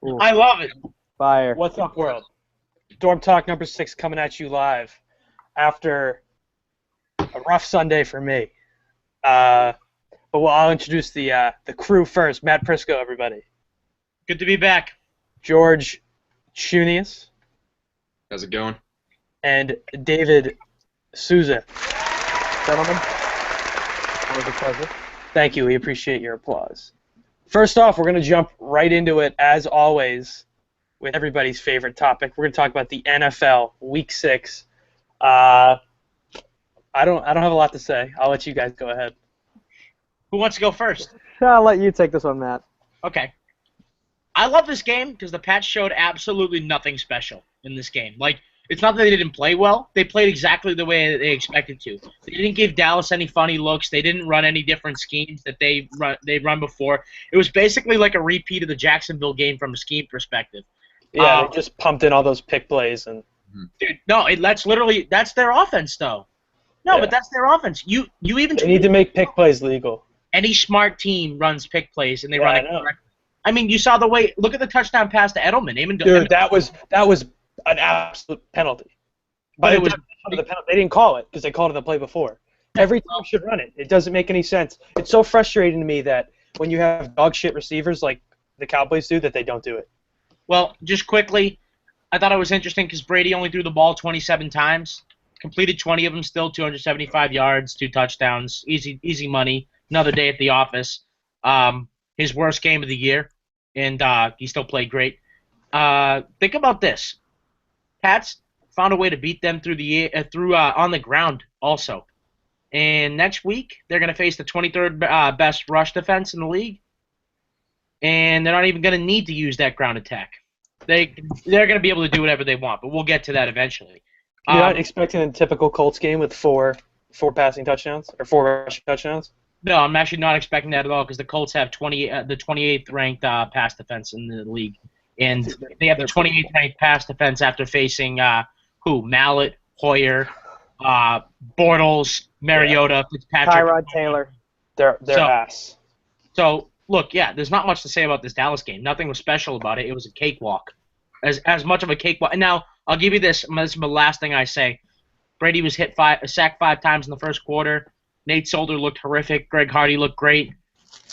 Ooh, I love it. fire. What's up, world? Dorm Talk number 6 coming at you live after a rough Sunday for me. But I'll introduce the crew first. Matt Prisco, everybody. Good to be back. George Shunius How's it going? and David Souza. Gentlemen, always a pleasure. Thank you. We appreciate your applause. First off, we're going to jump right into it, as always, with everybody's favorite topic. We're going to talk about the NFL Week 6. I don't have a lot to say. I'll let you guys go ahead. Who wants to go first? I'll let you take this one, Matt. Okay. I love this game because the Pats showed absolutely nothing special in this game. Like, it's not that they didn't play well. They played exactly the way they expected to. They didn't give Dallas any funny looks. They didn't run any different schemes that they'd run before. It was basically like a repeat of the Jacksonville game from a scheme perspective. Yeah, they just pumped in all those pick plays. Dude, no, that's their offense, though. No, Yeah. but that's their offense. You even They need to make pick plays legal. any smart team runs pick plays and they Yeah, run I it know. correctly. I mean, you saw the way. Look at the touchdown pass to Edelman. Dude, that was an absolute penalty. But it was the penalty. They didn't call it because they called it the play before. Every team should run it. It doesn't make any sense. It's so frustrating to me that when you have dog shit receivers like the Cowboys do, that they don't do it. Well, just quickly, I thought it was interesting because Brady only threw the ball 27 times, completed 20 of them, still 275 yards, 2 touchdowns, easy money. Another day at the office. His worst game of the year, and he still played great. Think about this: Pats found a way to beat them on the ground also. And next week they're going to face the 23rd best rush defense in the league, and they're not even going to need to use that ground attack. They're going to be able to do whatever they want, but we'll get to that eventually. You're not expecting a typical Colts game with four passing touchdowns or 4 rushing touchdowns? No, I'm actually not expecting that at all because the Colts have the 28th ranked pass defense in the league, and they have the 28th ranked pass defense after facing Mallet, Hoyer, Bortles, Mariota, Fitzpatrick, Tyrod Taylor. They're So- ass. So look, yeah, there's not much to say about this Dallas game. Nothing was special about it. It was a cakewalk, as much of a cakewalk. And now I'll give you this. This is the last thing I say. Brady was sacked 5 times in the first quarter. Nate Solder looked horrific. Greg Hardy looked great.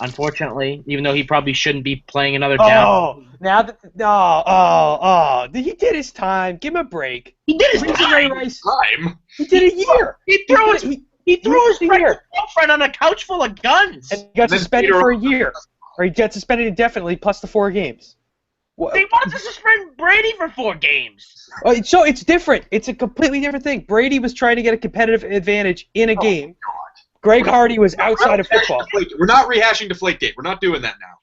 Unfortunately, even though he probably shouldn't be playing another down. Oh, he did his time. Give him a break. He did his Ray time. Rice. Time? He did a year. He threw his did a year. girlfriend on a couch full of guns. And he got Then suspended Peter- for a year. Or he got suspended indefinitely plus the 4 games. They wanted to suspend Brady for 4 games. So it's different. It's a completely different thing. Brady was trying to get a competitive advantage in a game. Greg Hardy was outside of football. We're not rehashing Deflategate. We're not doing that now.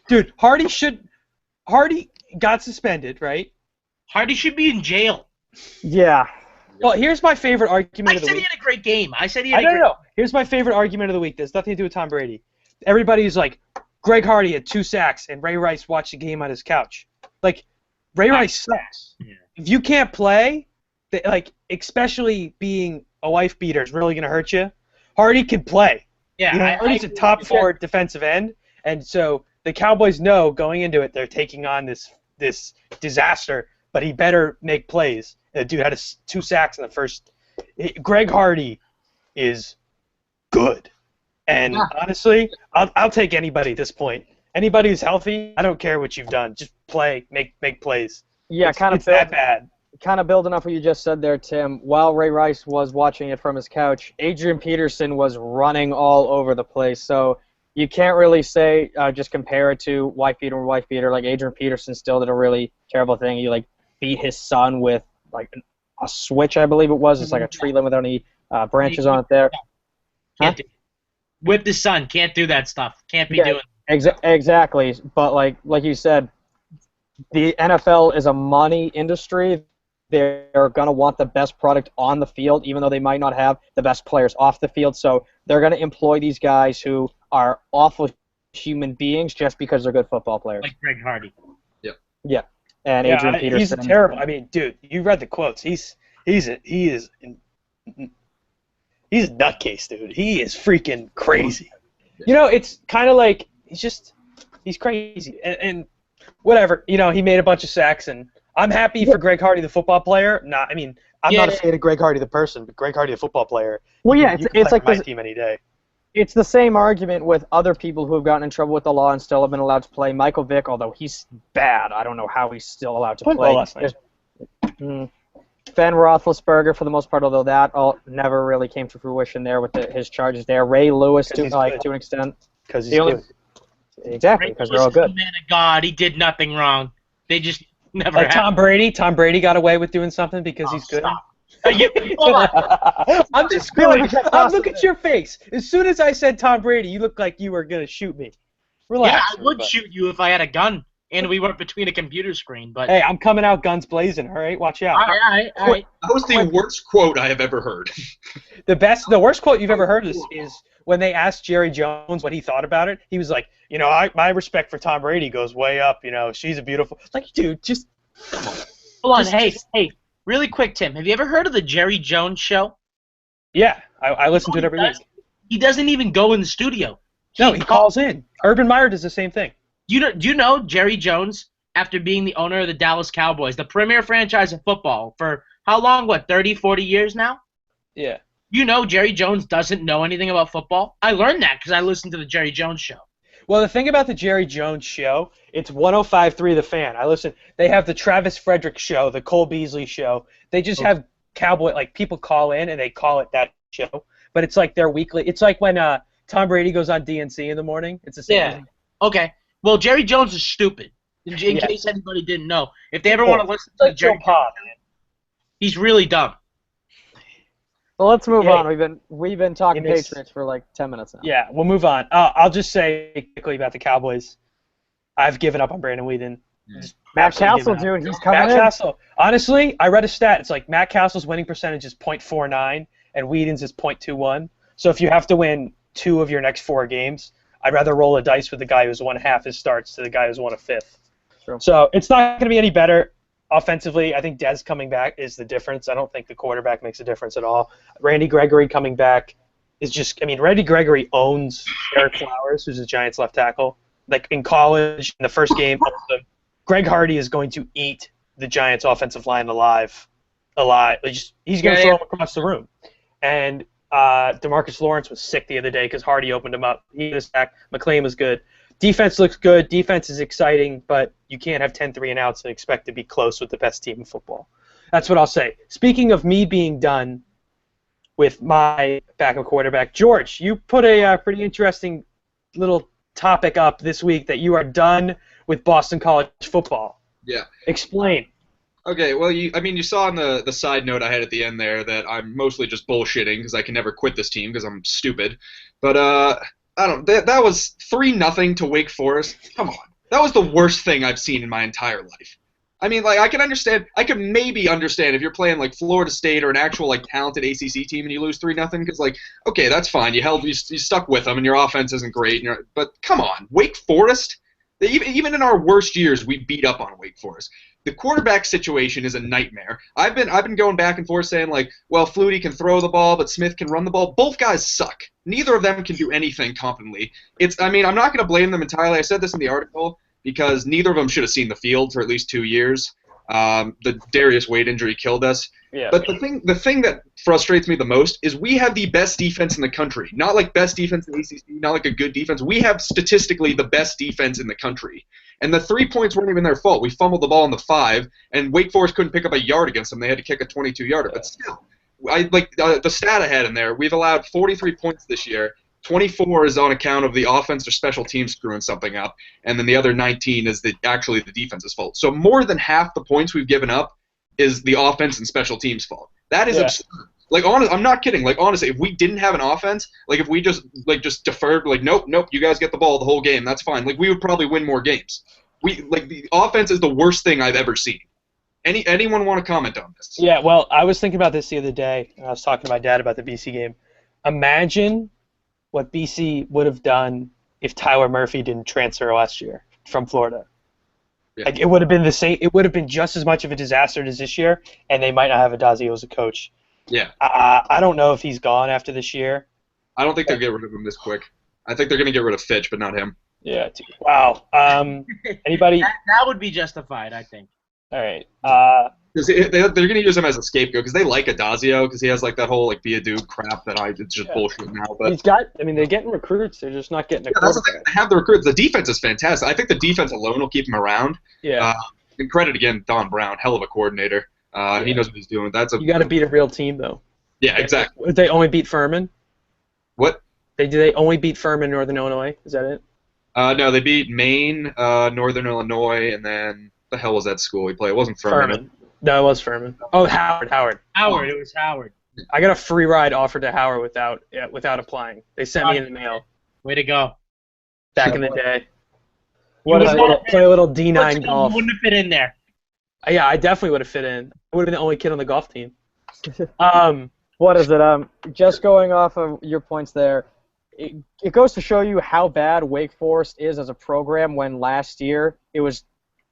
Dude, Hardy got suspended, right? Hardy should be in jail. Yeah. Well, here's my favorite argument I of the said he week. had a great game. I said he I had a don't great know. Here's my favorite argument of the week. There's nothing to do with Tom Brady. Everybody's like, Greg Hardy had 2 sacks, and Ray Rice watched the game on his couch. Like, Ray Rice sucks. Yeah. If you can't play, especially being a wife beater is really going to hurt you. Hardy can play. Yeah, You know, Hardy's a top 4 defensive end, and so the Cowboys know going into it they're taking on this disaster, but he better make plays. The dude had 2 sacks in the first. Greg Hardy is good, and honestly, I'll take anybody at this point. Anybody who's healthy, I don't care what you've done. Just play, make plays. Yeah, It's that bad. Kind of building off what you just said there, Tim. While Ray Rice was watching it from his couch, Adrian Peterson was running all over the place. So you can't really say just compare it to wife beater. Like Adrian Peterson still did a really terrible thing. He beat his son with a switch, I believe it was. It's like a tree limb without any branches on it there. Can't do. Whip the sun. Can't do that stuff. Can't be Yeah. doing. Exactly. But like you said, the NFL is a money industry. They're going to want the best product on the field, even though they might not have the best players off the field. So they're going to employ these guys who are awful human beings just because they're good football players. Like Greg Hardy. Yeah. And Adrian Peterson. He's a terrible. I mean, dude, you read the quotes. He is a nutcase, dude. He is freaking crazy. You know, it's kind of like he's crazy. And whatever. You know, he made a bunch of sacks, and I'm happy for Greg Hardy, the football player. I'm not a fan of Greg Hardy, the person, but Greg Hardy, the football player. Well, yeah, you can it's play like for my this, team any day. it's the same argument with other people who have gotten in trouble with the law and still have been allowed to play. Michael Vick, although he's bad, I don't know how he's still allowed to Played play. well last night. Ben Roethlisberger, for the most part, although that never really came to fruition there with his charges there. Ray Lewis, 'Cause he's to good. an extent. Because he's The only- good. Exactly, because they're all Lewis is good. the man of God. He did nothing wrong. They just never Like had. Tom Brady. Tom Brady got away with doing something because he's good. Stop. Hold on. I'm just feel like screwing. you kept Look tossing at your face. As soon as I said Tom Brady, you looked like you were gonna shoot me. Relax. Yeah, I would everybody. shoot you if I had a gun and we weren't between a computer screen. But Hey, I'm coming out guns blazing. All right, watch out. all right. That was the worst quote I have ever heard. The worst quote you've ever heard is when they asked Jerry Jones what he thought about it. He was like, my respect for Tom Brady goes way up. She's a beautiful. Like, dude, just Hold on. Just- Hey, really quick, Tim. Have you ever heard of the Jerry Jones show? yeah. I listen to it every week. He doesn't even go in the studio. No, he calls in. Urban Meyer does the same thing. Do you know Jerry Jones, after being the owner of the Dallas Cowboys, the premier franchise of football, for how long? 30, 40 years now? Yeah. You know Jerry Jones doesn't know anything about football? I learned that because I listened to the Jerry Jones show. Well, the thing about the Jerry Jones show, it's 105.3 The Fan. I listen. They have the Travis Frederick show, the Cole Beasley show. They just have people call in and they call it that show. But it's like their weekly. It's like when Tom Brady goes on DNC in the morning. It's the same. Yeah. Okay. Well, Jerry Jones is stupid. In Yeah. case anybody didn't know, if they ever want to listen to Like Jerry Joe Pa, Jones, he's really dumb. Well, let's move Yeah. on. We've been talking You missed- Patriots for like 10 minutes now. Yeah, we'll move on. I'll just say quickly about the Cowboys. I've given up on Brandon Whedon. Just Matt absolutely Castle, given up. dude, he's coming Matt in. Castle. Honestly, I read a stat. It's like Matt Castle's winning percentage is .49 and Whedon's is .21. So if you have to win 2 of your next 4 games, I'd rather roll a dice with the guy who's won half his starts to the guy who's won a fifth. Sure. So it's not going to be any better offensively. I think Dez coming back is the difference. I don't think the quarterback makes a difference at all. Randy Gregory coming back is just, Randy Gregory owns Eric Flowers, who's the Giants left tackle. Like in college, in the first game, Greg Hardy is going to eat the Giants offensive line alive. He's going to throw him across the room. And DeMarcus Lawrence was sick the other day because Hardy opened him up. He was back. McLean was good. Defense looks good. Defense is exciting, but you can't have 10 3-and-outs and expect to be close with the best team in football. That's what I'll say. Speaking of me being done with my backup quarterback, George, you put a pretty interesting little topic up this week that you are done with Boston College football. Yeah. Explain. Okay, well, you saw in the side note I had at the end there that I'm mostly just bullshitting because I can never quit this team because I'm stupid. But I don't. That was 3-0 to Wake Forest. Come on, that was the worst thing I've seen in my entire life. I can maybe understand if you're playing like Florida State or an actual like talented ACC team and you lose 3-0 because okay, that's fine. You stuck with them and your offense isn't great. But come on, Wake Forest. Even in our worst years, we beat up on Wake Forest. The quarterback situation is a nightmare. I've been going back and forth saying Flutie can throw the ball, but Smith can run the ball. Both guys suck. Neither of them can do anything competently. I'm not going to blame them entirely. I said this in the article because neither of them should have seen the field for at least 2 years. The Darius Wade injury killed us. Yeah. But the thing that frustrates me the most is we have the best defense in the country. Not like best defense in the ACC, not like a good defense. We have statistically the best defense in the country. And the 3 points weren't even their fault. We fumbled the ball on the 5, and Wake Forest couldn't pick up a yard against them. They had to kick a 22-yarder. But still, the stat I had in there, we've allowed 43 points this year. 24 is on account of the offense or special teams screwing something up, and then the other 19 is actually the defense's fault. So more than half the points we've given up is the offense and special teams' fault. That is absurd. I'm not kidding. Honestly, if we didn't have an offense, if we just deferred, nope, you guys get the ball the whole game, that's fine. We would probably win more games. The offense is the worst thing I've ever seen. Anyone want to comment on this? Yeah, well, I was thinking about this the other day. I was talking to my dad about the BC game. Imagine what BC would have done if Tyler Murphy didn't transfer last year from Florida. Yeah. It would have been the same. It would have been just as much of a disaster as this year, and they might not have Adazio as a coach. Yeah. I don't know if he's gone after this year. I don't think they'll get rid of him this quick. I think they're going to get rid of Fitch, but not him. Yeah. Wow. Anybody? That would be justified, I think. All right. Because they're going to use him as a scapegoat because they like Adazio because he has like that whole like be a dude crap that it's just bullshit now. But He's got. I mean, they're getting recruits. They're just not getting a that's the thing. quarterback. They have the recruits. The defense is fantastic. I think the defense alone will keep him around. Yeah. And credit again, Don Brown, hell of a coordinator. He knows what he's doing. You got to beat a real team, though. Yeah, exactly. They only beat Furman. What? They only beat Furman, Northern Illinois. Is that it? No, they beat Maine, Northern Illinois, and then the hell was that school we played? It wasn't Furman. No, it was Furman. Oh, Howard. It was Howard. I got a free ride offered to Howard without applying. They sent me in the mail Way to go. back in the day. What Play a little D9 golf. You wouldn't have fit in there. Yeah, I definitely would have fit in. I would have been the only kid on the golf team. What is it? Just going off of your points there, it goes to show you how bad Wake Forest is as a program when last year it was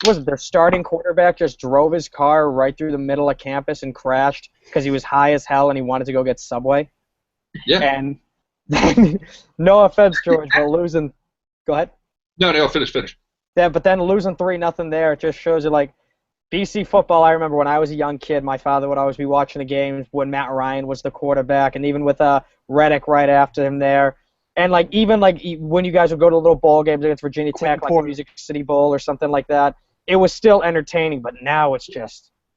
their starting quarterback just drove his car right through the middle of campus and crashed because he was high as hell and he wanted to go get Subway. Yeah. And no offense, George, but losing. Go ahead. No, finish. Yeah, but then losing 3-0 there, it just shows you like BC football. I remember when I was a young kid, my father would always be watching the games when Matt Ryan was the quarterback, and even with Reddick right after him there. And even when you guys would go to little bowl games against Virginia Tech, like the Music City Bowl or something like that, it was still entertaining. But now it's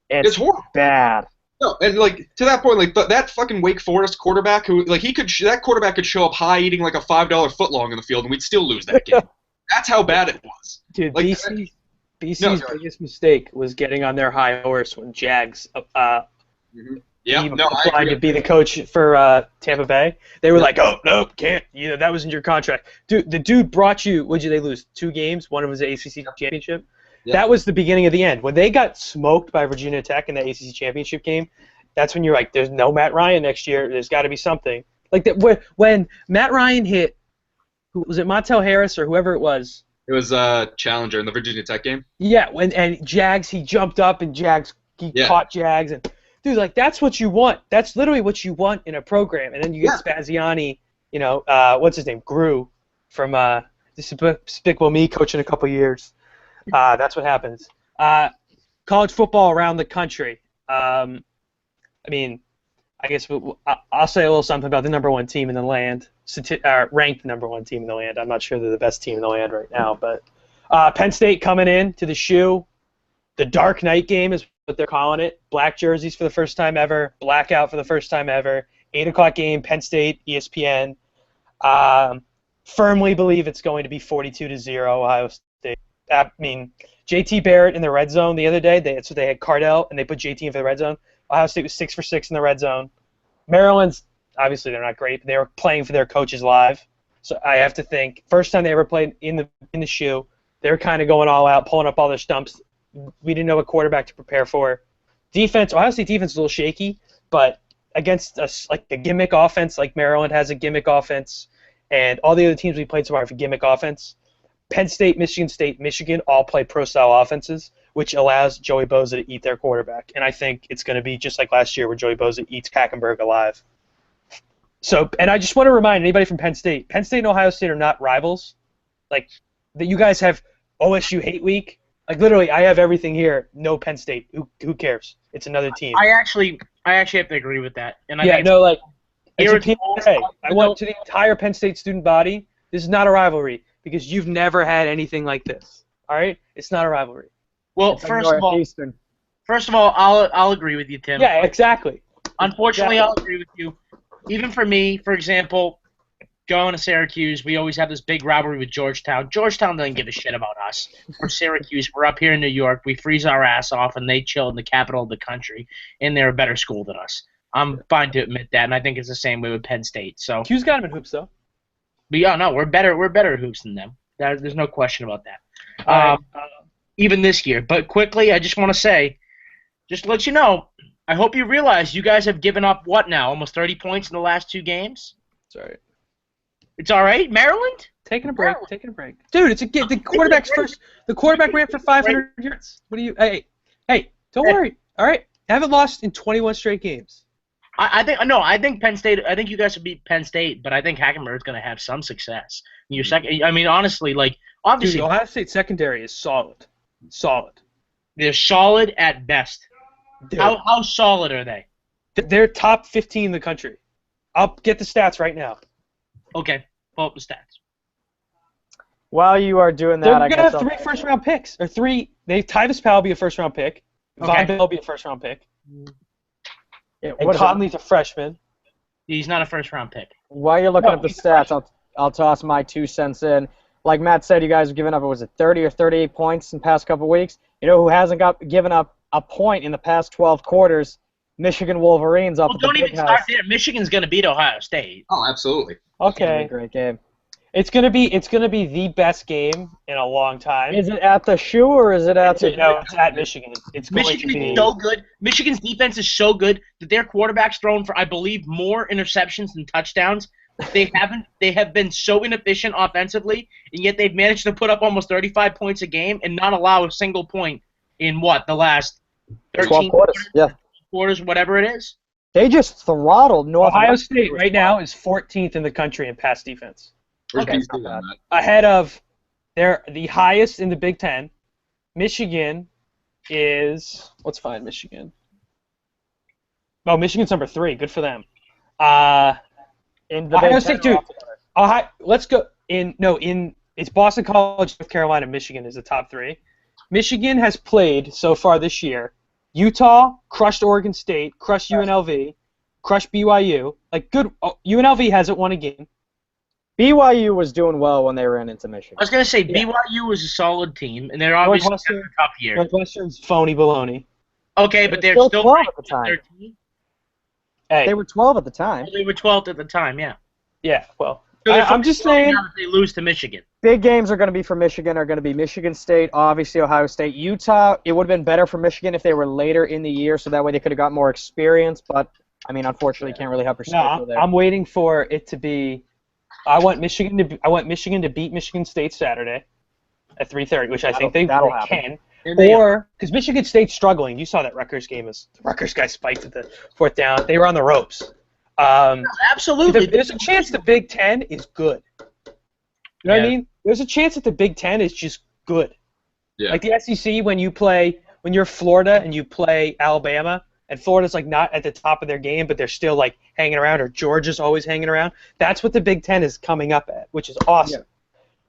it's horrible. Bad. No, and to that point, that fucking Wake Forest quarterback who that quarterback could show up high eating like a $5 footlong in the field and we'd still lose that game. That's how bad it was. Dude, BC's biggest mistake was getting on their high horse when Jags applied to be the coach for Tampa Bay. They were like, oh, no, can't. That was in your contract. Dude, the dude brought you, they lose 2 games? One of them was the ACC championship. Yeah. That was the beginning of the end. When they got smoked by Virginia Tech in the ACC championship game, that's when you're like, there's no Matt Ryan next year. There's got to be something. Like that when Matt Ryan hit, was it Montel Harris or whoever it was? It was Challenger in the Virginia Tech game. Yeah, and Jags, he jumped up and caught Jags. And dude, that's what you want. That's literally what you want in a program. And then you get Spaziani, what's his name, Grew, from Despicable Me, coaching a couple years. That's what happens. College football around the country. I guess I'll say a little something about the number 1 team in the land, ranked number 1 team in the land. I'm not sure they're the best team in the land right now, but Penn State coming in to the shoe. The Dark Night game is what they're calling it. Black jerseys for the first time ever. Blackout for the first time ever. 8 o'clock game, Penn State, ESPN. Firmly believe it's going to be 42-0 Ohio State. JT Barrett in the red zone the other day. They had Cardell, and they put JT in for the red zone. Ohio State was 6 for 6 in the red zone. Maryland's, obviously they're not great, but they were playing for their coaches live. So I have to think, first time they ever played in the shoe, they were kind of going all out, pulling up all their stumps. We didn't know what quarterback to prepare for. Defense, Ohio State defense is a little shaky, but against us, like a gimmick offense, like Maryland has a gimmick offense, and all the other teams we played so far have a gimmick offense. Penn State, Michigan all play pro-style offenses, which allows Joey Bosa to eat their quarterback. And I think it's going to be just like last year where Joey Bosa eats Hackenberg alive. So, and I just want to remind anybody from Penn State and Ohio State are not rivals. Like, that you guys have OSU Hate Week. Like, literally, I have everything here. No Penn State. Who cares? It's another team. I actually have to agree with that. And I want to the entire Penn State student body, this is not a rivalry. Because you've never had anything like this, all right? It's not a rivalry. Well, first of all, I'll agree with you, Tim. Yeah, exactly. Unfortunately, I'll agree with you. Even for me, for example, going to Syracuse, we always have this big rivalry with Georgetown. Georgetown doesn't give a shit about us. We're Syracuse. We're up here in New York. We freeze our ass off, and they chill in the capital of the country, and they're a better school than us. I'm fine to admit that, and I think it's the same way with Penn State. So Q's got them in hoops, though. But yeah, no, we're better at hoops than them. There's no question about that. Even this year. But quickly, I just want to say, just to let you know, I hope you realize you guys have given up what now? Almost 30 points in the last 2 games? It's all right. It's all right? Maryland? Taking a break. Dude, the quarterback's first. The quarterback ran for 500 yards. What do you? Hey, don't worry. All right, I haven't lost in 21 straight games. I think Penn State. I think you guys would beat Penn State, but I think Hackenberg's going to have some success. In your second, I mean, honestly, like obviously, Dude, Ohio State secondary is solid. Solid. they're solid at best. Dude, How solid are they? they're top 15 in the country. I'll get the stats right now. Okay, pull up the stats. While you are doing They're that, I gonna guess have 3 first-round picks or 3. Tyvis Powell will be a first-round pick. Okay. Von Bell will be a first-round pick. Yeah, And what is it? Conley's a freshman. He's not a first round pick. While you're looking No, up the he's stats, I'll toss my 2 cents in. Like Matt said, you guys have given up, was it 30 or 38 points in the past couple of weeks? You know who hasn't given up a point in the past 12 quarters? Michigan Wolverines up Well, at the don't Big even House. start there. Michigan's going to beat Ohio State. Oh, absolutely. It's gonna be a Okay. great game. It's gonna be the best game in a long time. Is it at the shoe or is it at the... No, it's at Michigan. It's going Michigan to be. is so good. Michigan's defense is so good that their quarterback's thrown for, I believe, more interceptions than touchdowns. They have been so inefficient offensively, and yet they've managed to put up almost 35 points a game and not allow a single point in the last 12 13 quarters. Yeah. quarters, whatever it is. They just throttled Northwestern. Ohio State right now is 14th in the country in pass defense. Where's Okay, BC not on bad. that? Ahead of, they're the highest in the Big Ten. Michigan is, let's find Michigan. Oh, Michigan's number 3. Good for them. In the Ohio Big State, Ten. dude. Let's go it's Boston College, North Carolina, Michigan is the top 3. Michigan has played so far this year. Utah crushed Oregon State, crushed UNLV, crushed BYU. UNLV hasn't won a game. BYU was doing well when they ran into Michigan. I was going to say Yeah. BYU was a solid team, and they're obviously having a tough year. Northwestern's phony baloney. Okay, but they're still still 12 ranked at the time. 13. Hey, They were 12 at the time. They were 12th at the time, yeah. yeah, well, So they're I'm just 14 saying. now that they lose to Michigan. Big games are going to be for Michigan, are going to be Michigan State, obviously Ohio State. Utah, it would have been better for Michigan if they were later in the year, so that way they could have got more experience, but, I mean, unfortunately, you can't really help your schedule No, there. I'm waiting for it to be. I want Michigan to beat Michigan State Saturday at 3:30, which I think they That'll can. There they are. Or because Michigan State's struggling, you saw that Rutgers game. The Rutgers guy spiked at the 4th down. They were on the ropes. Absolutely. There's a chance the Big Ten is good. You know what I Yeah. mean? There's a chance that the Big Ten is just good. Yeah. Like the SEC, when you're Florida and you play Alabama, and Florida's like not at the top of their game, but they're still like hanging around, or Georgia's always hanging around. That's what the Big Ten is coming up at, which is awesome.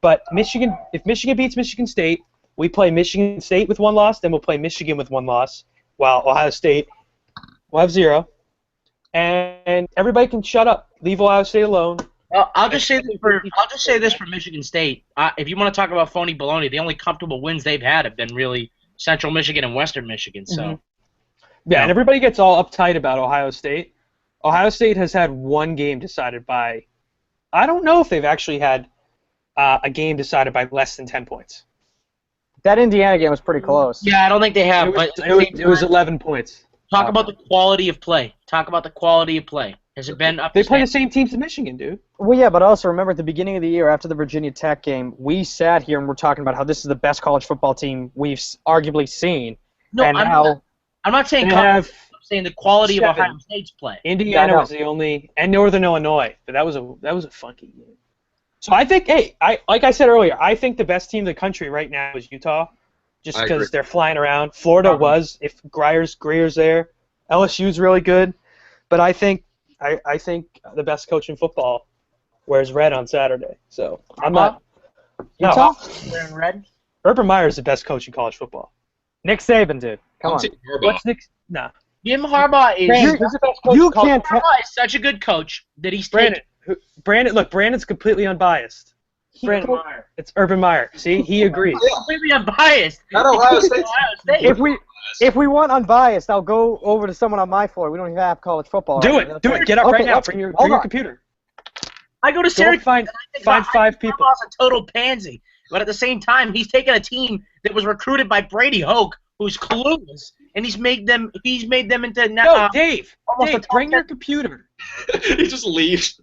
But if Michigan beats Michigan State, we play Michigan State with 1 loss, then we'll play Michigan with 1 loss, while Ohio State will have 0. And everybody can shut up. Leave Ohio State alone. I'll just say this for Michigan State. If you want to talk about phony baloney, the only comfortable wins they've had have been really Central Michigan and Western Michigan. So. Mhm. Yeah, and everybody gets all uptight about Ohio State. Ohio State has had 1 game decided by. I don't know if they've actually had a game decided by less than 10 points. That Indiana game was pretty close. Yeah, I don't think they have. It was 11 points. Talk about the quality of play. Has it been up? They to play the standard? same teams as Michigan, dude. Well, yeah, but also remember at the beginning of the year after the Virginia Tech game, we sat here and we're talking about how this is the best college football team we've arguably seen. No, and I'm now not. I'm not saying. They I'm have saying the quality of 7. Ohio State's play. Indiana Yeah, I was the only, and Northern Illinois, but that was a funky game. So I think, like I said earlier, I think the best team in the country right now is Utah, just I agree. because they're flying around. Florida was, if Grier's there. LSU's really good, but I think the best coach in football wears red on Saturday. So I'm not. Utah? Wearing red. Urban Meyer is the best coach in college football. Nick Saban, dude. Come I'm on. taking Harbaugh. What's Nick? Nah. Jim Harbaugh is. Brandon, who's the best coach You in college can't football? Harbaugh is such a good coach that he's taken. Brandon's completely unbiased. It's Urban Meyer. See, he agrees. Completely unbiased. Not Ohio State. Ohio State. If we want unbiased, I'll go over to someone on my floor. We don't even have college football. Do right now. it. Do it. Get up Okay, right now. okay, Bring your hold on. computer. I go to Go Syracuse. find and I think 5 Jim people. Harbaugh's a total pansy, but at the same time, he's taken a team that was recruited by Brady Hoke, who's clueless, and he's made them into No, Dave, almost a top bring your 10. computer. He just leaves.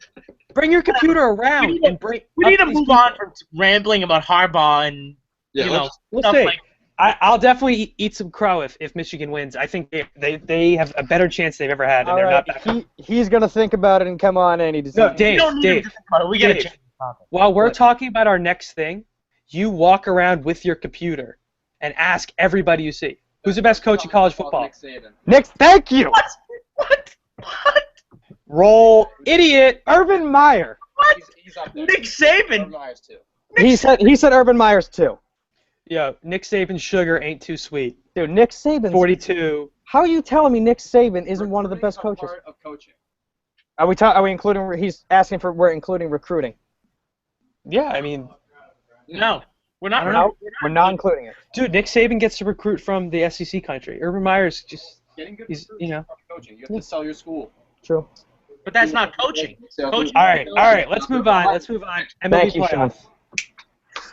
Bring your computer around We need and bring. We need to up these move on from rambling about Harbaugh and Yeah, you know let's- We'll stuff see. like I'll definitely eat some crow if Michigan wins. I think they have a better chance they've ever had, and All they're right, not that. he's gonna think about it and come on in. No, We Dave, don't need him Dave, to think about it. We gotta Dave. change the topic. While we're What? talking about our next thing, you walk around with your computer and ask everybody you see, who's the best coach in college football? Nick, thank you. What? Roll, idiot. Urban Meyer. He's up there. Nick Saban. Urban Meyer's too. He said Urban Meyer's too. Yo, Nick Saban's sugar ain't too sweet. Dude, Nick Saban. 42. How are you telling me Nick Saban isn't one of the best Recruiting's a coaches? part of coaching. Are we including? He's asking for we're including recruiting. Yeah, I mean, No, we're not. I don't know. We're not including it. dude, Nick Saban gets to recruit from the SEC country. Urban Meyer's just, Getting good he's, recruits is part of coaching. You have to sell your school. True. But that's not coaching. Coaching. All right, let's move on. MLB Thank you, Sean. playoffs.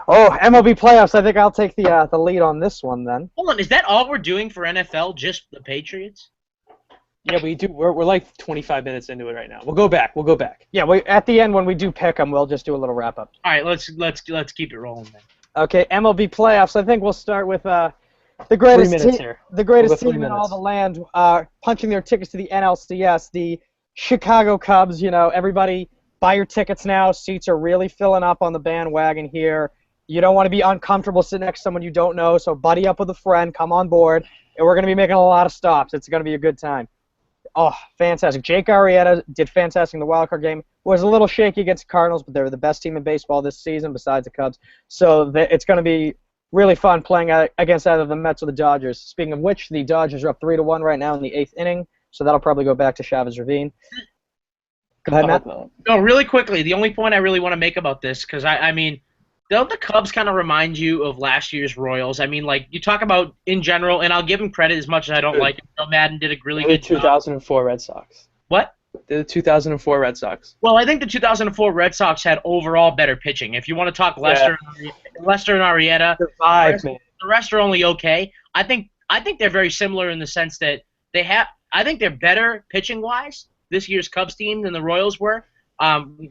Oh, MLB playoffs. I think I'll take the lead on this one then. Hold on, is that all we're doing for NFL? Just the Patriots? Yeah, we do. We're like 25 minutes into it right now. We'll go back. Yeah, at the end when we do pick them, we'll just do a little wrap up. All right, let's keep it rolling then. Okay, MLB playoffs. I think we'll start with the 3 greatest minutes team, here. the greatest We'll go 3 team in all minutes. the land, punching their tickets to the NLCS, the Chicago Cubs. You know, everybody buy your tickets now. Seats are really filling up on the bandwagon here. You don't want to be uncomfortable sitting next to someone you don't know, so buddy up with a friend, come on board, and we're going to be making a lot of stops. It's going to be a good time. Oh, fantastic. Jake Arrieta did fantastic in the wild card game. Was a little shaky against the Cardinals, but they were the best team in baseball this season besides the Cubs. So it's going to be really fun playing against either the Mets or the Dodgers. Speaking of which, the Dodgers are up 3-1 right now in the 8th inning, so that'll probably go back to Chavez Ravine. Go ahead, Matt. No, really quickly, the only point I really want to make about this, because I mean, don't the Cubs kind of remind you of last year's Royals? I mean, like, you talk about in general, and I'll give them credit as much as I don't like it. You know, Madden did a really They're the good job. 2004 Red Sox. What? They're the 2004 Red Sox. Well, I think the 2004 Red Sox had overall better pitching. If you want to talk Lester and Arrieta, Survive, man. the rest are only okay. I think they're very similar in the sense that I think they're better pitching wise this year's Cubs team than the Royals were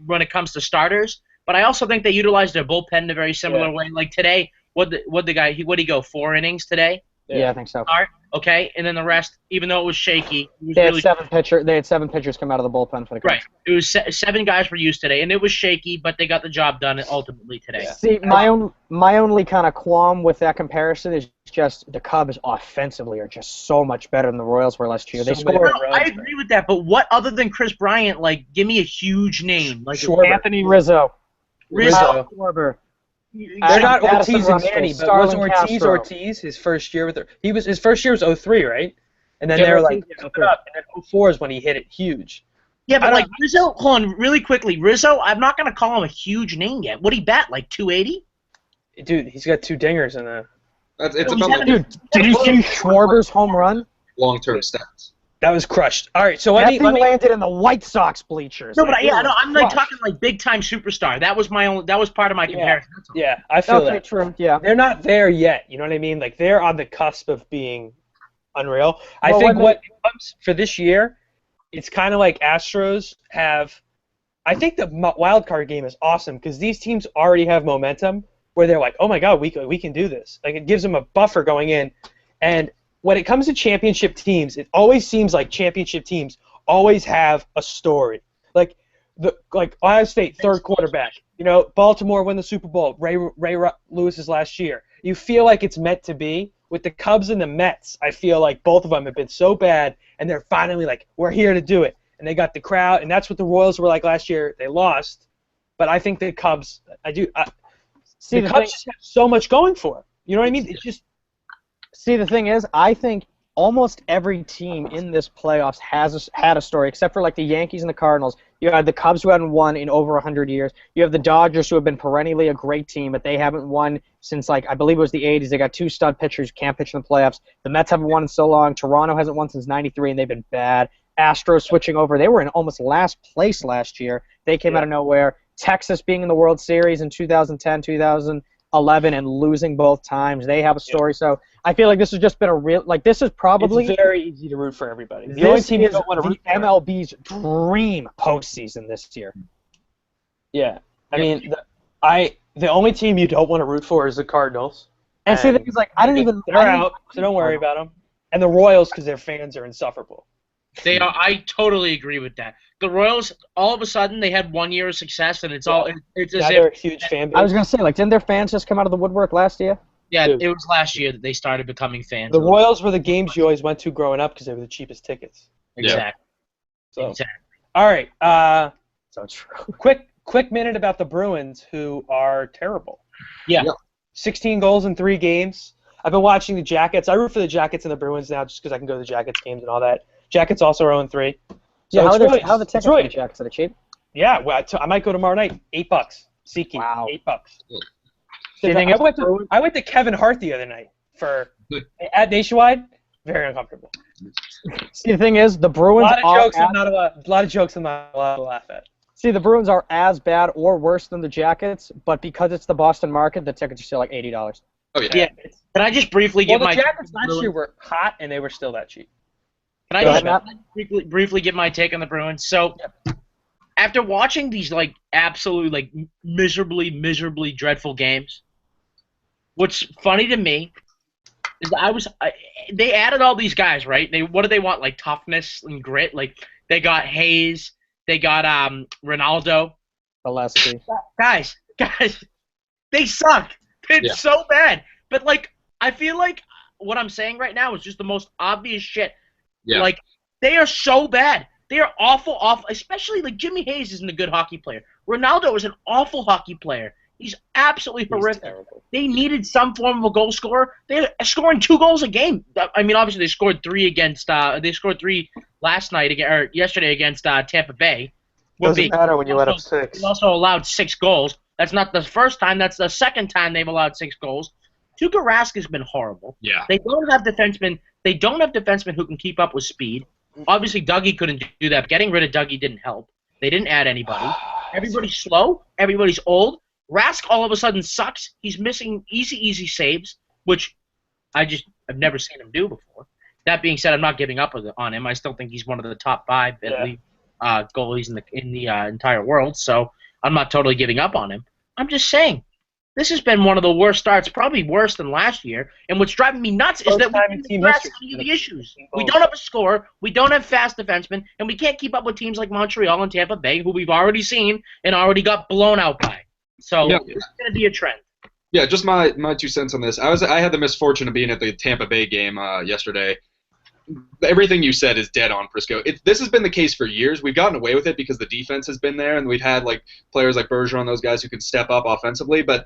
when it comes to starters. But I also think they utilized their bullpen in a very similar way. Like today, what he go 4 innings today? Yeah, I think so. Start, okay, and then the rest, even though it was shaky, it was They had really They had 7 pitchers come out of the bullpen for the Cubs. right. It was 7 guys were used today, and it was shaky, but they got the job done ultimately today. Yeah. See, my only kind of qualm with that comparison is just the Cubs offensively are just so much better than the Royals were last year. They So many scored No, I agree with that, but what other than Chris Bryant? Like, give me a huge name. Like Schwarber. Anthony Rizzo, Rizzo. Kyle Schwarber. They're not Addison Ortiz and Russell, Manny, but was Starlin Ortiz Castro. his first year with her? His first year was 03, right? And then Yeah, they were Ortiz, like, yeah, keep it up. And then 04 is when he hit it huge. Yeah, I but don't- like Rizzo, hold on, really quickly. Rizzo, I'm not gonna call him a huge name yet. What he bat like 280? Dude, he's got 2 dingers in the. It's He's about having- Dude, did you see Schwarber's home run? long-term stats. That was crushed. All right, so That let me. thing landed in the White Sox bleachers. No, but It was I'm like crushed. talking like big time superstar. That was part of my comparison. That's all. Yeah, I feel Okay, that. true. Yeah. They're not there yet. You know what I mean? Like they're on the cusp of being unreal. I Well, think when what comes for this year, it's kind of like Astros have. I think the wild card game is awesome because these teams already have momentum where they're like, oh my god, we can do this. Like it gives them a buffer going in, and when it comes to championship teams, it always seems like championship teams always have a story. Like Ohio State third quarterback. You know, Baltimore win the Super Bowl. Ray Lewis's last year. You feel like it's meant to be. With the Cubs and the Mets, I feel like both of them have been so bad, and they're finally like, we're here to do it. And they got the crowd, and that's what the Royals were like last year. They lost, but I think the Cubs. The Cubs just have so much going for them. You know what I mean? It's just. See, the thing is, I think almost every team in this playoffs had a story, except for like the Yankees and the Cardinals. You had the Cubs who hadn't won in over 100 years. You have the Dodgers who have been perennially a great team, but they haven't won since like I believe it was the 80s. They got 2 stud pitchers who can't pitch in the playoffs. The Mets haven't won in so long. Toronto hasn't won since '93, and they've been bad. Astros switching over. They were in almost last place last year. They came out of nowhere. Texas being in the World Series in 2010, 2011, and losing both times. They have a story. So I feel like this has just been a real this is probably It's very easy to root for everybody. The this only team you is don't want to the root for. MLB's dream postseason this year. Yeah, I mean, the only team you don't want to root for is the Cardinals. And see, the thing is, like, I didn't even. They're out, so don't worry about them. And the Royals, because their fans are insufferable. They are. I totally agree with that. The Royals, all of a sudden, they had 1 year of success, and it's as Now if they're a huge fan base. I was gonna say, like, didn't their fans just come out of the woodwork last year? yeah, Dude. it was last year that they started becoming fans. The of Royals were the games you always went to growing up because they were the cheapest tickets. Exactly. So, Exactly. all right. So true. Quick minute about the Bruins, who are terrible. Yeah. 16 goals in 3 games. I've been watching the Jackets. I root for the Jackets and the Bruins now just because I can go to the Jackets games and all that. Jackets also are 0-3. Yeah, So how are the tickets for the Jackets? Are they cheap? Yeah, well, I might go tomorrow night. $8. SeatGeek. Wow. $8. Do you think I went to Kevin Hart the other night at Nationwide. Very uncomfortable. See, the thing is, the A Bruins lot of are jokes I'm not allowed to laugh at. See, the Bruins are as bad or worse than the Jackets, but because it's the Boston market, the tickets are still like $80. Oh yeah. Yeah. Can I just briefly Well, give the my Jackets last year were hot and they were still that cheap. Can I Go just ahead, Matt. briefly give my take on the Bruins? So, after watching these like absolutely like miserably dreadful games, what's funny to me is they added all these guys, right? What do they want? Like toughness and grit. Like they got Hayes, they got Ronaldo. Gillespie. Guys, they suck. It's Yeah. so bad. But like, I feel like what I'm saying right now is just the most obvious shit. Yeah. Like, they are so bad. They are awful. Especially like Jimmy Hayes isn't a good hockey player. Ronaldo is an awful hockey player. He's absolutely horrific. Terrible. They needed some form of a goal scorer. They're scoring 2 goals a game. I mean, obviously they scored 3 against. They scored 3 last night or yesterday against Tampa Bay. Doesn't matter when you let up 6. They also allowed 6 goals. That's not the first time. That's the second time they've allowed 6 goals. Tuukka Rask has been horrible. Yeah. They don't have defensemen. They don't have defensemen who can keep up with speed. Obviously, Dougie couldn't do that. But getting rid of Dougie didn't help. They didn't add anybody. Everybody's slow. Everybody's old. Rask all of a sudden sucks. He's missing easy saves, which I've never seen him do before. That being said, I'm not giving up on him. I still think he's one of the top 5 at least goalies in the entire world. So I'm not totally giving up on him. I'm just saying, this has been one of the worst starts, probably worse than last year. And what's driving me nuts is that we time in didn't team address history. any of the issues. We don't have a scorer, we don't have fast defensemen, and we can't keep up with teams like Montreal and Tampa Bay, who we've already seen and already got blown out by. So Yeah. it's going to be a trend. Yeah, just my 2 cents on this. I had the misfortune of being at the Tampa Bay game yesterday. Everything you said is dead on, Frisco. This has been the case for years. We've gotten away with it because the defense has been there, and we've had like players like Bergeron, those guys who can step up offensively. But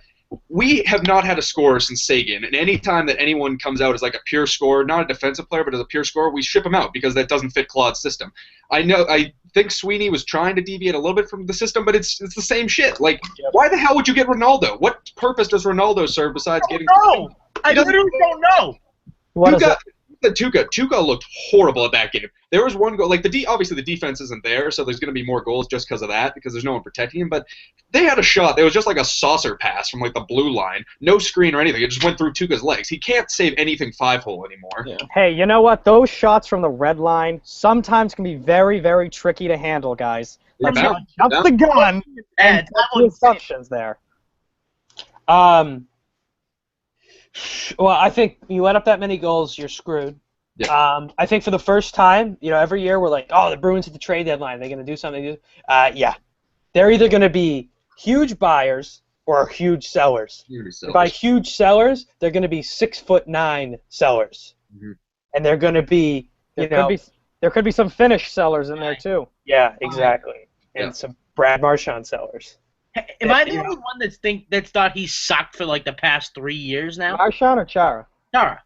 we have not had a scorer since Sagan. And any time that anyone comes out as like a pure scorer, not a defensive player, but as a pure scorer, we ship him out because that doesn't fit Claude's system. I think Sweeney was trying to deviate a little bit from the system, but it's the same shit. Like, why the hell would you get Ronaldo? What purpose does Ronaldo serve besides getting? No, I literally don't know. What is it? Tuukka looked horrible at that game. There was one goal, like obviously the defense isn't there, so there's going to be more goals just because of that, because there's no one protecting him. But they had a shot. It was just like a saucer pass from like the blue line, no screen or anything. It just went through Tuukka's legs. He can't save anything 5-hole anymore. Yeah. Hey, you know what? Those shots from the red line sometimes can be very, very tricky to handle, guys. Let's Yeah. not jump the gun and And put the assumptions there. Well, I think you let up that many goals, you're screwed. Yeah. I think for the first time, every year we're like, oh, the Bruins at the trade deadline, they're going to do something. Yeah. They're either going to be huge buyers or huge sellers. By huge sellers, they're going to be 6'9" sellers. Mhm. And they're going to be, There could be some Finnish sellers in there too. yeah, exactly. And Yeah. some Brad Marchand sellers. Am I the only one that's thought he sucked for like the past 3 years now? Marshawn or Chara? Chara.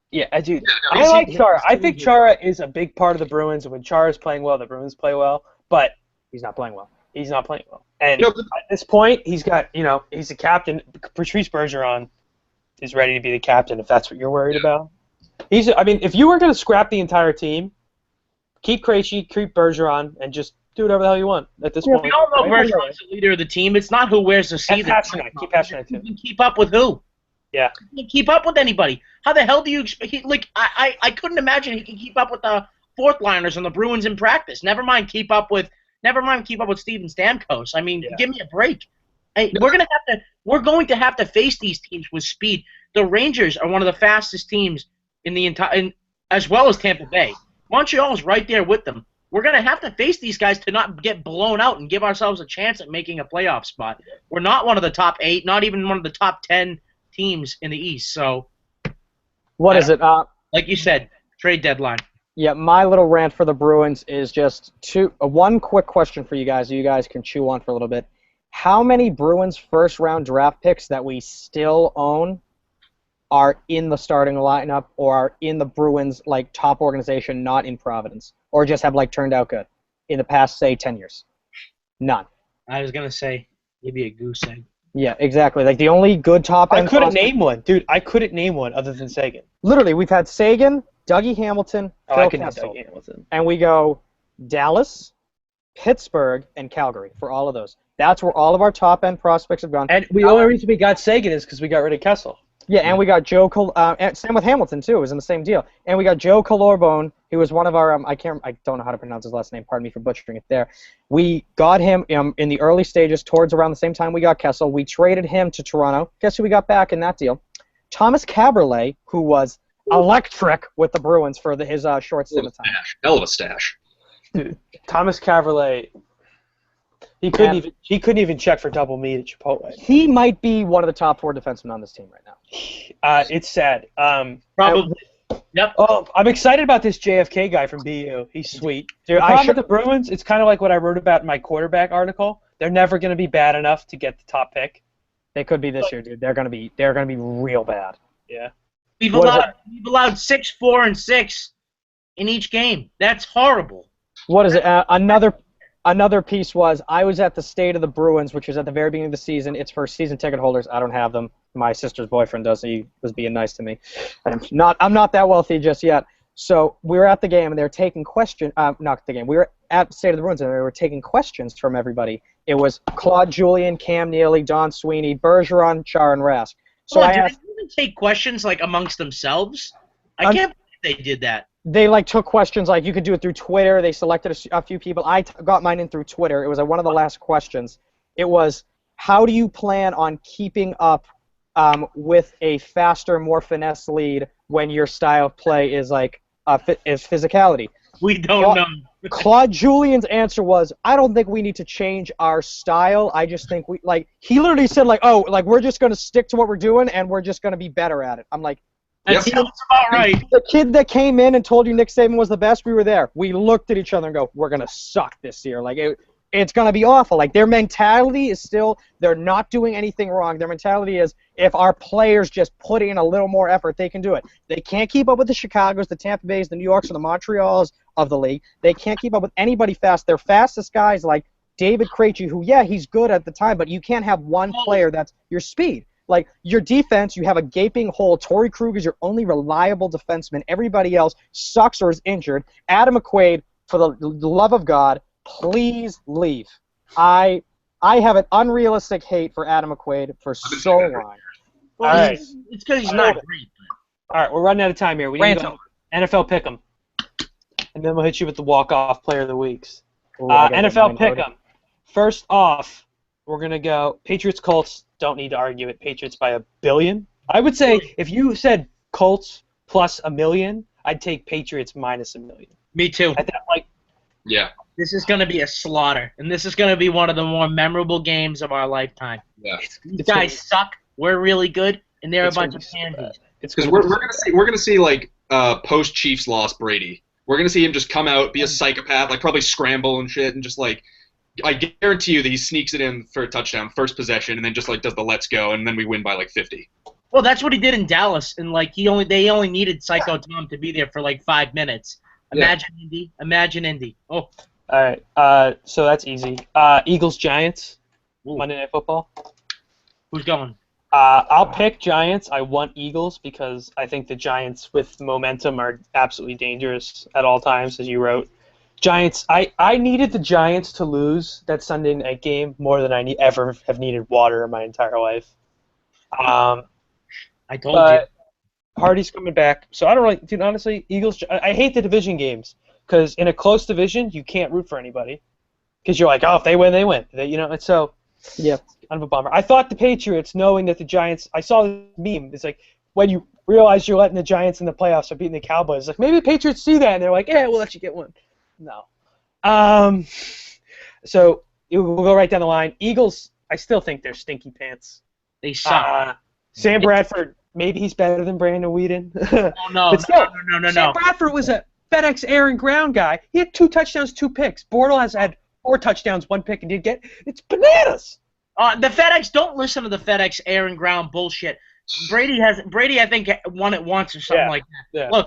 Yeah, I do. no, I like Chara. I think Chara is a big part of the Bruins, and when Chara's playing well, the Bruins play well. But He's not playing well. he's not playing well. And No, but- at this point, he's got, he's the captain. Patrice Bergeron is ready to be the captain, if that's what you're worried about. If you were going to scrap the entire team, keep Krejci, keep Bergeron, and just do whatever the hell you want at this point. We all know Right? Bergeron's the leader of the team. It's not who wears the And C. Pastrnak. Keep Pastrnak, You too. can keep up with who? Yeah. He can't keep up with anybody. How the hell do you expect? I couldn't imagine he can keep up with the fourth liners on the Bruins in practice. Never mind keep up with Steven Stamkos. I mean, Yeah. give me a break. Hey, we're going to have to face these teams with speed. the Rangers are one of the fastest teams in the entire, as well as Tampa Bay. Montreal's right there with them. We're going to have to face these guys to not get blown out and give ourselves a chance at making a playoff spot. We're not one of the top 8, not even one of the top 10 teams in the East. So, What is it? like you said, trade deadline. Yeah, my little rant for the Bruins is just one quick question for you guys. You guys can chew on for a little bit. How many Bruins first-round draft picks that we still own are in the starting lineup or are in the Bruins like top organization, not in Providence, or just have like turned out good in the past, say, 10 years? None. I was going to say maybe a goose egg. Yeah, exactly. Like the only good top end. I couldn't name one, dude. I couldn't name one other than Sagan. Literally, we've had Sagan, Dougie Hamilton, Oh, Phil I can name Kessel, Dougie Hamilton. and we go Dallas, Pittsburgh, and Calgary for all of those. That's where all of our top end prospects have gone. And the only reason we got Sagan is because we got rid of Kessel. Yeah, and we got Joe. And same with Hamilton too. It was in the same deal. And we got Joe Colorbone, who was one of our. I don't know how to pronounce his last name. Pardon me for butchering it there. We got him in the early stages, towards around the same time we got Kessel. We traded him to Toronto. Guess who we got back in that deal? Thomas Caberlet, who was electric with the Bruins for his short stint of time. Hell of a stash. Dude, Thomas Caberlet. He couldn't even check for double meat at Chipotle. He might be one of the top 4 defensemen on this team right now. It's sad. Probably. Yep. Oh, I'm excited about this JFK guy from BU. He's sweet. Dude, The problem with the Bruins, it's kind of like what I wrote about in my quarterback article. They're never going to be bad enough to get the top pick. They could be this year, dude. They're gonna be real bad. Yeah. We've What allowed 6, 4, and 6 in each game. That's horrible. What is it? Another piece was I was at the State of the Bruins, which was at the very beginning of the season. It's for season ticket holders. I don't have them. My sister's boyfriend does. He was being nice to me. I'm not that wealthy just yet. So we were at the game and they were taking questions. Not the game. We were at the State of the Bruins and they were taking questions from everybody. It was Claude Julien, Cam Neely, Don Sweeney, Bergeron, Char, and Rask. So Hold on, I asked. did they even take questions like amongst themselves? I can't believe they did that. They like took questions like you could do it through Twitter. They selected a few people. I got mine in through Twitter. It was one of the last questions. It was, how do you plan on keeping up with a faster, more finesse lead when your style of play is like is physicality? We don't know. Claude Julien's answer was, I don't think we need to change our style. I just think he literally said we're just going to stick to what we're doing and we're just going to be better at it. I'm like, That sounds about right. the kid that came in and told you Nick Saban was the best, we were there. We looked at each other and go, we're going to suck this year. Like, it's going to be awful. Like, their mentality is still, they're not doing anything wrong. Their mentality is, if our players just put in a little more effort, they can do it. They can't keep up with the Chicagos, the Tampa Bays, the New Yorks, or the Montreals of the league. They can't keep up with anybody fast. Their fastest guys, like David Krejci, who, yeah, he's good at the time, but you can't have one player that's your speed. Like, your defense, you have a gaping hole. Torrey Krug is your only reliable defenseman. Everybody else sucks or is injured. Adam McQuaid, for the love of God, please leave. I have an unrealistic hate for Adam McQuaid for so long. Well, All right. It's because he's not great. All right, we're running out of time here. We need to go NFL Pick'em. And then we'll hit you with the walk-off player of the weeks. Ooh, I gotta get NFL mine loaded. Pick'em. First off, we're going to go Patriots-Colts. Don't need to argue it. Patriots by $1 billion. I would say if you said Colts plus $1 million, I'd take Patriots minus $1 million. Me too. At that, like, Yeah. This is going to be a slaughter, and this is going to be one of the more memorable games of our lifetime. Yeah. These guys suck. We're really good, and they're a bunch of pansies. it's Because gonna we're gonna see like post Chiefs loss Brady. We're gonna see him just come out, be a psychopath, like probably scramble and shit, and just like I guarantee you that he sneaks it in for a touchdown, first possession, and then just like does the let's go, and then we win by like 50. Well, that's what he did in Dallas, and like they only needed Psycho Tom to be there for like 5 minutes. Imagine Indy. Imagine Indy. Oh. All right, so that's easy. Eagles-Giants, Monday Night Football. Who's going? I'll pick Giants. I want Eagles because I think the Giants with momentum are absolutely dangerous at all times, as you wrote. Giants. I needed the Giants to lose that Sunday night game more than I ever have needed water in my entire life. I told you. Hardy's coming back, so I don't really, dude. Honestly, Eagles. I hate the division games because in a close division you can't root for anybody because you're like, oh, if they win, they win. And so Yeah. kind of a bummer. I thought the Patriots, knowing that the Giants, I saw the meme. It's like when you realize you're letting the Giants in the playoffs are beating the Cowboys. Like, maybe the Patriots see that, and they're like, we'll let you get one. No. So we'll go right down the line. Eagles, I still think they're stinky pants. They suck. Sam Bradford, maybe he's better than Brandon Whedon. Oh, no, But still, no. Sam Bradford was a FedEx air and ground guy. He had 2 touchdowns, 2 picks. Bortles has had 4 touchdowns, 1 pick, and didn't get. It's bananas. The FedEx, don't listen to the FedEx air and ground bullshit. Brady, I think, won it once or something like that. Yeah.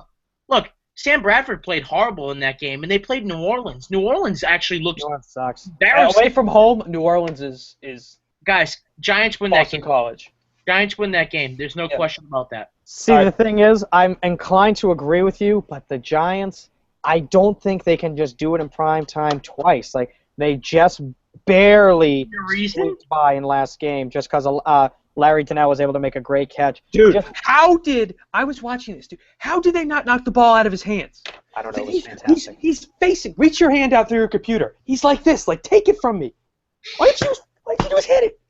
Look, Sam Bradford played horrible in that game, and they played New Orleans. New Orleans actually looks New Orleans sucks. embarrassing. Away from home, New Orleans is Guys, Giants win that Boston game. College. Giants win that game. There's no question about that. See, the thing is, I'm inclined to agree with you, but the Giants, I don't think they can just do it in prime time twice. Like, they just barely The reason? squeaked by in last game just because Larry Donnell was able to make a great catch. Dude, Just- I was watching this, dude. How did they not knock the ball out of his hands? I don't know, it was fantastic. He's facing. Reach your hand out through your computer. He's like this, like, take it from me. Why didn't you just hit it?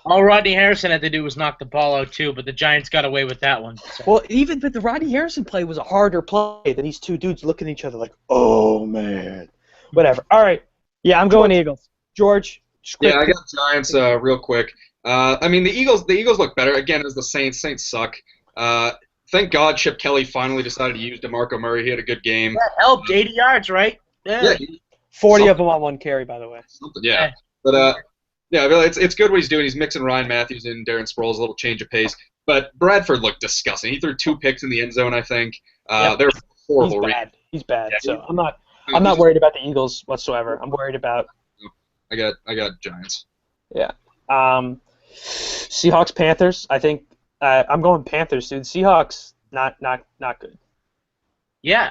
All Rodney Harrison had to do was knock the ball out, too, but the Giants got away with that one. So. Well, even but the Rodney Harrison play was a harder play than these 2 dudes looking at each other like, oh, man. Whatever. All right, Yeah, I'm going Eagles. George. Yeah, I got Giants real quick. I mean, the Eagles look better. Again, as the Saints. Saints suck. Thank God Chip Kelly finally decided to use DeMarco Murray. He had a good game. That helped. 80 yards, right? Yeah, 40 of them on 1 carry, by the way. something. Yeah, but yeah, really, it's good what he's doing. He's mixing Ryan Matthews and Darren Sproles, a little change of pace. But Bradford looked disgusting. He threw 2 picks in the end zone, I think. They're horrible. He's bad. Yeah, So I'm not worried about the Eagles whatsoever. I'm worried about I got Giants. Seahawks Panthers. I think I'm going Panthers, dude. Seahawks not good. Yeah,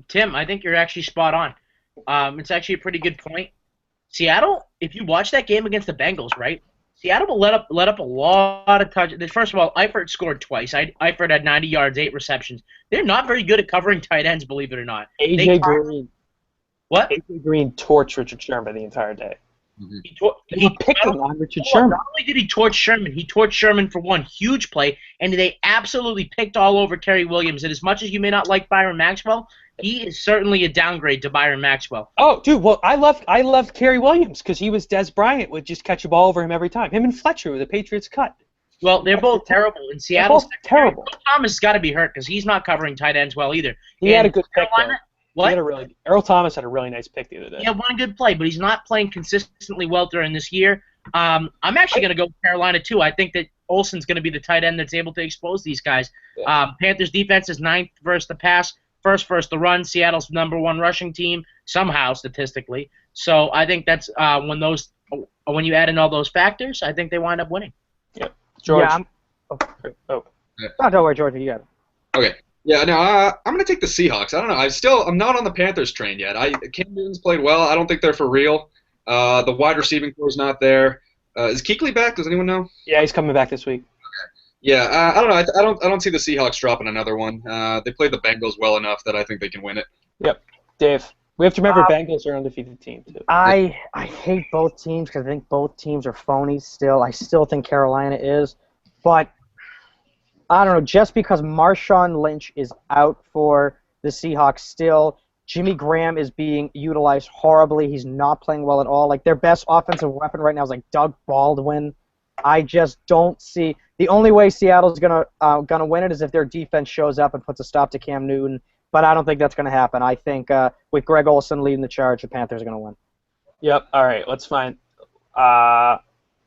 Tim, I think you're actually spot on. It's actually a pretty good point. Seattle, if you watch that game against the Bengals, right? Seattle will let up a lot of touches. First of all, Eifert scored twice. Eifert had 90 yards, 8 receptions. They're not very good at covering tight ends, believe it or not. AJ Green. What? AJ Green torched Richard Sherman the entire day. He picked him on Richard Not Sherman. only did he torch Sherman, he torched Sherman for one huge play, and they absolutely picked all over Terry Williams. And as much as you may not like Byron Maxwell, he is certainly a downgrade to Byron Maxwell. Oh, dude. Well, I loved Kerry Williams because he was Des Bryant would just catch a ball over him every time. Him and Fletcher were the Patriots cut. Well, they're both terrible. In Seattle, both terrible. Earl Thomas has got to be hurt because he's not covering tight ends well either. He had a good pick though. Carolina, what? Earl Thomas had a really nice pick the other day. He had one good play, but he's not playing consistently well during this year. I'm actually going to go with Carolina, too. I think that Olsen's going to be the tight end that's able to expose these guys. Yeah. Panthers' defense is 9th versus the pass, 1st versus the run. Seattle's #1 rushing team, somehow, statistically. So I think that's when you add in all those factors, I think they wind up winning. Yep. George. Yeah, Oh. Oh, don't worry, George, you got it. Okay. Yeah, no, I'm gonna take the Seahawks. I don't know. I'm not on the Panthers train yet. Cam Newton's played well. I don't think they're for real. The wide receiving core is not there. Is Kuechly back? Does anyone know? Yeah, he's coming back this week. Yeah, I don't know. I don't see the Seahawks dropping another one. They played the Bengals well enough that I think they can win it. Yep. Dave, we have to remember Bengals are an undefeated team too. I hate both teams because I think both teams are phonies still. I still think Carolina is. But I don't know, just because Marshawn Lynch is out for the Seahawks still, Jimmy Graham is being utilized horribly. He's not playing well at all. Like, their best offensive weapon right now is like Doug Baldwin. I just don't see the only way Seattle's gonna win it is if their defense shows up and puts a stop to Cam Newton. But I don't think that's gonna happen. I think with Greg Olsen leading the charge, the Panthers are gonna win. Yep. All right. Let's find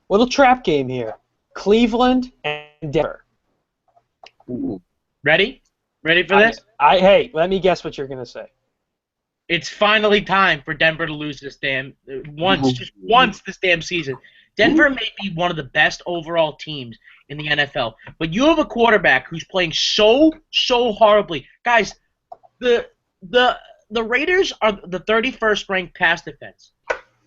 little trap game here. Cleveland and Denver. Ooh. Ready? Ready for this? Hey, let me guess what you're gonna say. It's finally time for Denver to lose this just once this damn season. Denver may be one of the best overall teams in the NFL, but you have a quarterback who's playing so horribly. Guys, the Raiders are the 31st ranked pass defense.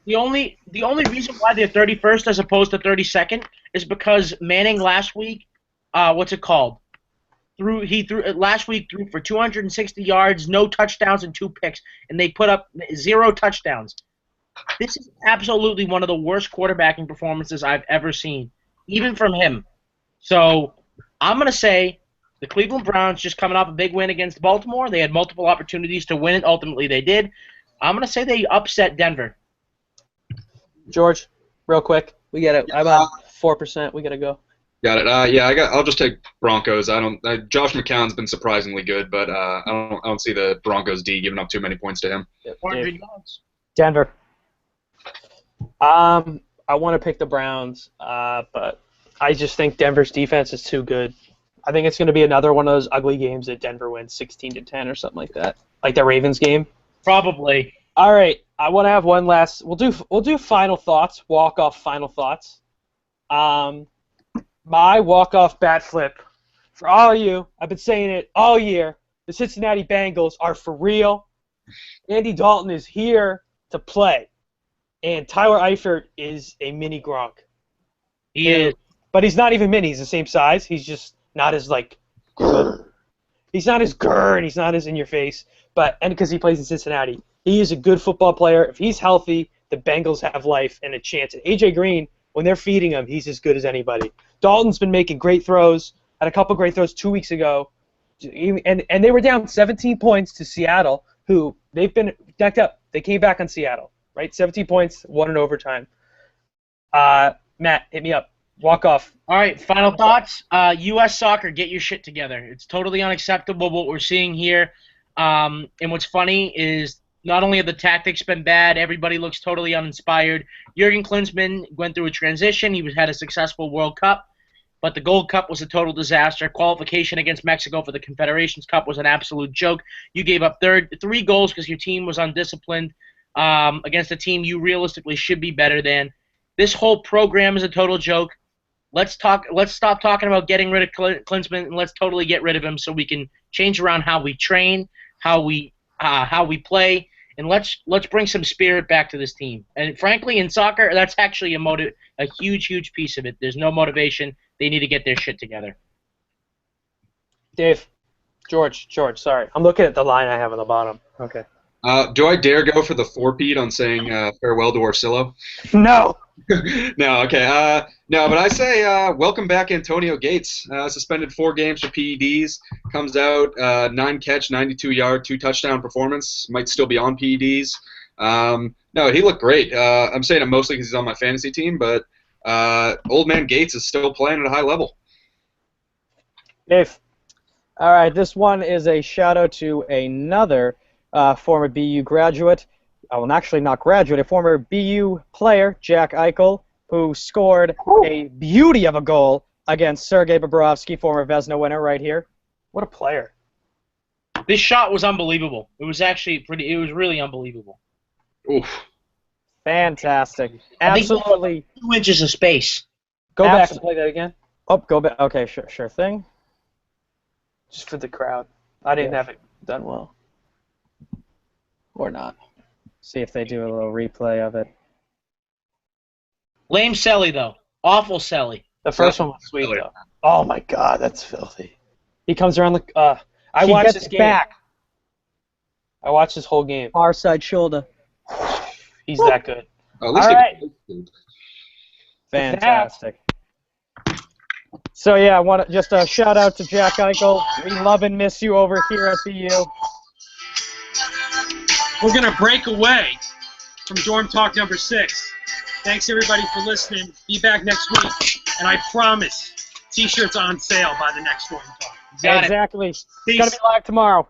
The only reason why they're 31st as opposed to 32nd is because Manning last week, last week threw for 260 yards, no touchdowns, and 2 picks, and they put up 0 touchdowns. This is absolutely one of the worst quarterbacking performances I've ever seen, even from him. So I'm going to say the Cleveland Browns just coming off a big win against Baltimore. They had multiple opportunities to win it. Ultimately, they did. I'm going to say they upset Denver. George, real quick. We got it. I'm on 4%. We got to go. Got it. Yeah, I'll just take Broncos. Josh McCown's been surprisingly good, but I don't see the Broncos D giving up too many points to him. Denver. I want to pick the Browns, but I just think Denver's defense is too good. I think it's going to be another one of those ugly games that Denver wins 16-10 or something like that, like the Ravens game. Probably. All right, I want to have one last. We'll do final thoughts. Walk-off final thoughts. My walk-off bat flip for all of you. I've been saying it all year. The Cincinnati Bengals are for real. Andy Dalton is here to play, and Tyler Eifert is a mini Gronk. He is. But he's not even mini. He's the same size. He's just not as he's not as and he's not as in your face. And because he plays in Cincinnati, he is a good football player. If he's healthy, the Bengals have life and a chance. And AJ Green, when they're feeding him, he's as good as anybody. Dalton's been making great throws. Had a couple great throws 2 weeks ago, and they were down 17 points to Seattle, who they've been decked up. They came back on Seattle, right? 17 points, won in overtime. Matt, hit me up. Walk off. All right, final thoughts. U.S. Soccer, get your shit together. It's totally unacceptable what we're seeing here. And what's funny is not only have the tactics been bad, everybody looks totally uninspired. Jurgen Klinsmann went through a transition. He had a successful World Cup, but the Gold Cup was a total disaster. Qualification against Mexico for the Confederations Cup was an absolute joke. You gave up 3 goals because your team was undisciplined against a team you realistically should be better than. This whole program is a total joke. Let's stop talking about getting rid of Klinsmann, and let's totally get rid of him so we can change around how we train, how we play, and let's bring some spirit back to this team. And frankly, in soccer, that's actually a huge piece of it. There's no motivation. They need to get their shit together. Dave, George, sorry. I'm looking at the line I have on the bottom. Okay. Do I dare go for the 4-peat on saying farewell to Orsillo? No. No, okay. No, but I say welcome back Antonio Gates. Suspended 4 games for PEDs. Comes out 9-catch, 92-yard, 2-touchdown performance. Might still be on PEDs. No, he looked great. I'm saying it mostly because he's on my fantasy team, but old man Gates is still playing at a high level. Dave. All right, this one is a shout-out to another former BU graduate. Well, actually not graduate, a former BU player, Jack Eichel, who scored a beauty of a goal against Sergei Bobrovsky, former Vezina winner, right here. What a player. This shot was unbelievable. It was actually it was really unbelievable. Oof. Fantastic. Absolutely. 2 inches of space. Go back and play that again. Oh, go back. Okay, sure thing. Just for the crowd. I didn't have it done well. Or not. See if they do a little replay of it. Lame Selly, though. Awful Selly. The first one was sweet, though. Oh, my God, that's filthy. He comes around the... I He watched gets this game. back. I watched this whole game. Far side shoulder. He's that good. At least All right. Fantastic. So, yeah, I want just a shout-out to Jack Eichel. We love and miss you over here at BU. We're going to break away from Dorm Talk number 6. Thanks, everybody, for listening. Be back next week. And I promise, T-shirts on sale by the next Dorm Talk. Got it. Exactly. It's Peace. going to be live tomorrow.